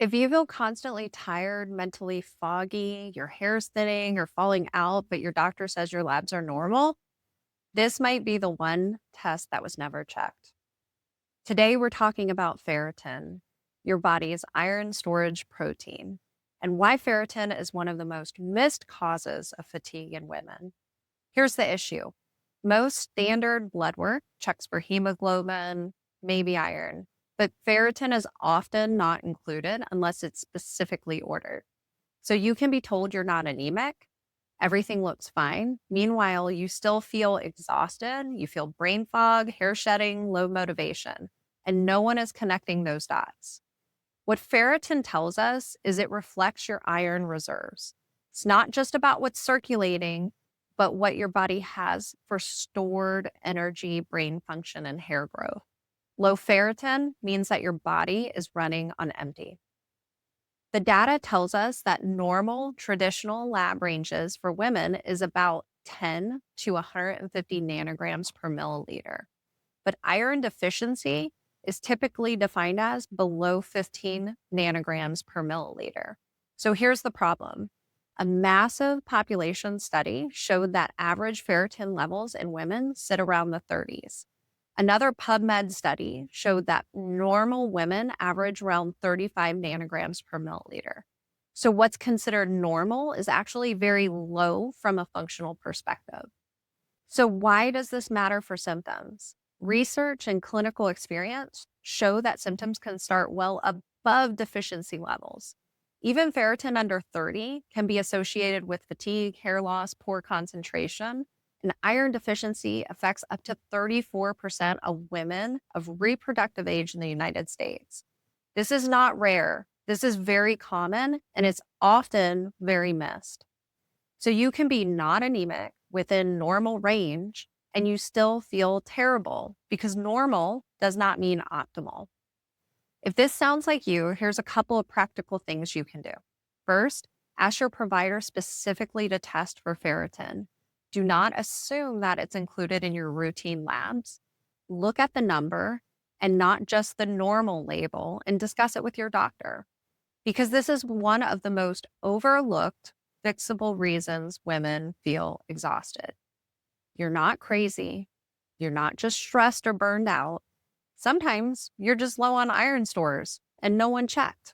If you feel constantly tired, mentally foggy, your hair's thinning or falling out, but your doctor says your labs are normal, this might be the one test that was never checked. Today, we're talking about ferritin, your body's iron storage protein, and why ferritin is one of the most missed causes of fatigue in women. Here's the issue: most standard blood work checks for hemoglobin, maybe iron, but ferritin is often not included unless it's specifically ordered. So you can be told you're not anemic, everything looks fine. Meanwhile, you still feel exhausted, you feel brain fog, hair shedding, low motivation, and no one is connecting those dots. What ferritin tells us is it reflects your iron reserves. It's not just about what's circulating, but what your body has for stored energy, brain function, and hair growth. Low ferritin means that your body is running on empty. The data tells us that normal traditional lab ranges for women is about 10 to 150 nanograms per milliliter. But iron deficiency is typically defined as below 15 nanograms per milliliter. So here's the problem. A massive population study showed that average ferritin levels in women sit around the 30s. Another PubMed study showed that normal women average around 35 nanograms per milliliter. So what's considered normal is actually very low from a functional perspective. So why does this matter for symptoms? Research and clinical experience show that symptoms can start well above deficiency levels. Even ferritin under 30 can be associated with fatigue, hair loss, poor concentration, and iron deficiency affects up to 34% of women of reproductive age in the United States. This is not rare. This is very common and it's often very missed. So you can be not anemic within normal range and you still feel terrible because normal does not mean optimal. If this sounds like you, here's a couple of practical things you can do. First, ask your provider specifically to test for ferritin. Do not assume that it's included in your routine labs. Look at the number and not just the normal label and discuss it with your doctor because this is one of the most overlooked fixable reasons women feel exhausted. You're not crazy. You're not just stressed or burned out. Sometimes you're just low on iron stores and no one checked.